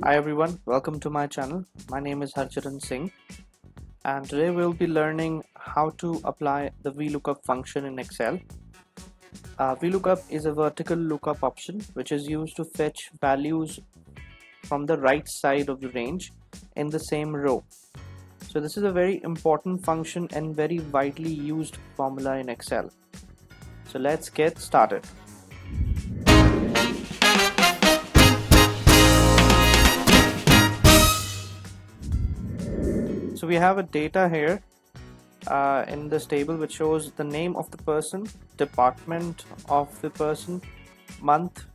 Hi everyone, welcome to my channel. My name is Harcharan Singh and today we'll be learning how to apply the VLOOKUP function in Excel. VLOOKUP is a vertical lookup option which is used to fetch values from the right side of the range in the same row. So this is a very important function and very widely used formula in Excel. So let's get started. So we have a data here in this table which shows the name of the person, department of the person, month,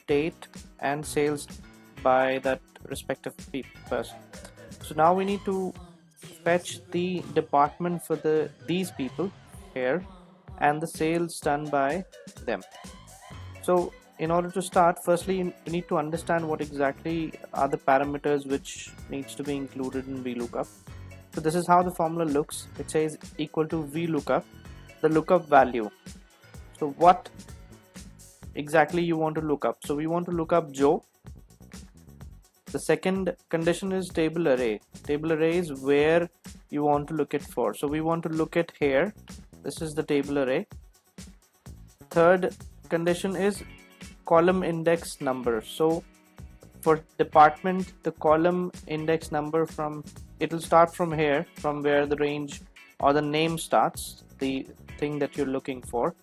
date and sales by that respective person. So now we need to fetch the department for these people here and the sales done by them. So in order to start, firstly you need to understand what exactly are the parameters which needs to be included in VLOOKUP. So this is how the formula looks. It says equal to VLOOKUP, the lookup value. So what exactly you want to look up? So we want to look up Joe. The second condition is table array. Table array is where you want to look it for. So we want to look at here. This is the table array. Third condition is column index number. So for department, the column index number it'll start from here, from where the range or the name starts, the thing that you're looking for.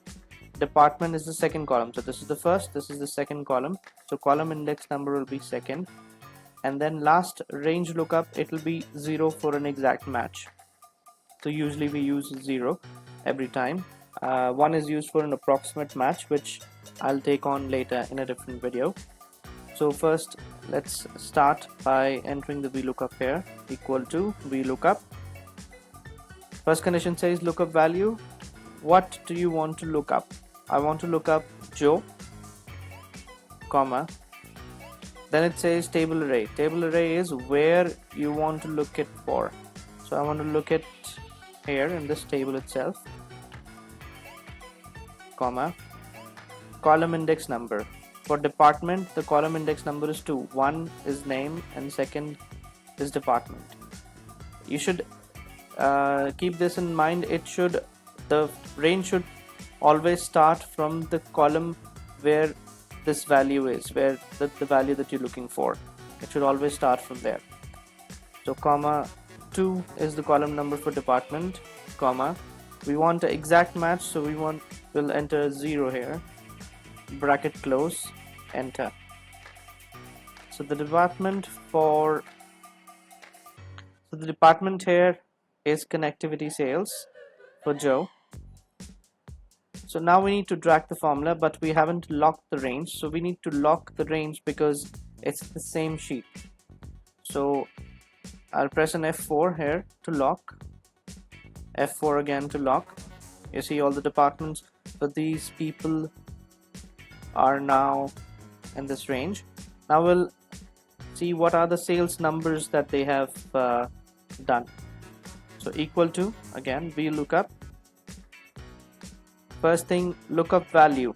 Department is the second column. So this is the first, this is the second column. So column index number will be second. And then last range lookup, it will be 0 for an exact match. So usually we use 0 every time. 1 is used for an approximate match, which I'll take on later in a different video. So first let's start by entering the VLOOKUP here, equal to VLOOKUP. First condition says lookup value. What do you want to look up? I want to look up Joe, comma. Then it says table array. Table array is where you want to look it for. So I want to look at here in this table itself, comma, column index number. For department, the column index number is 2. 1 is name and second is department. You should keep this in mind. The range should always start from the column where this value is, where the value that you're looking for. It should always start from there. So comma 2 is the column number for department, comma. We want an exact match, so we'll enter 0 here. Bracket close, enter. So the department here is connectivity sales for Joe. So now we need to drag the formula, but we haven't locked the range. So we need to lock the range because it's the same sheet. So I'll press an F4 here to lock, F4 again to lock. You see all the departments for these people are now in this range. Now we'll see what are the sales numbers that they have done. So equal to, again, VLOOKUP. First thing, lookup value.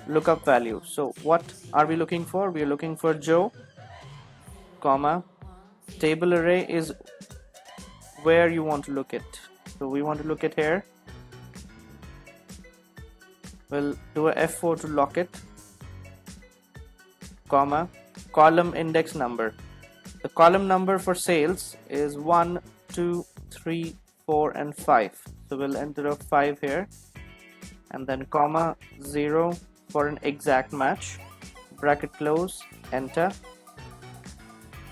Lookup value. So what are we looking for? We are looking for Joe, comma. Table array is where you want to look at. So we want to look at here. We'll do a F4 to lock it, comma, column index number. The column number for sales is 1, 2, 3, 4 and 5. So we'll enter a 5 here and then comma 0 for an exact match, bracket close, enter.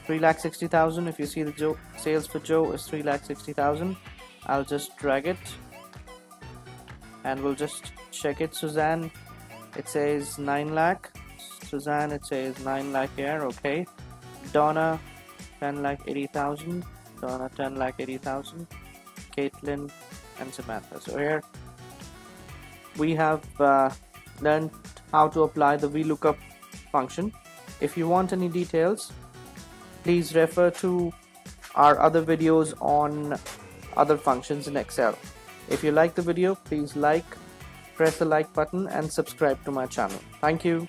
3,60,000. If you see the sales for Joe is 3,60,000. I'll just drag it and we'll just check it. Suzanne, it says 9 lakh. Suzanne, it says 9 lakh here. Okay. Donna, 10,80,000. Donna, 10,80,000. Caitlin and Samantha. So here we have learned how to apply the VLOOKUP function. If you want any details, please refer to our other videos on other functions in Excel. If you like the video, please press the like button and subscribe to my channel. Thank you.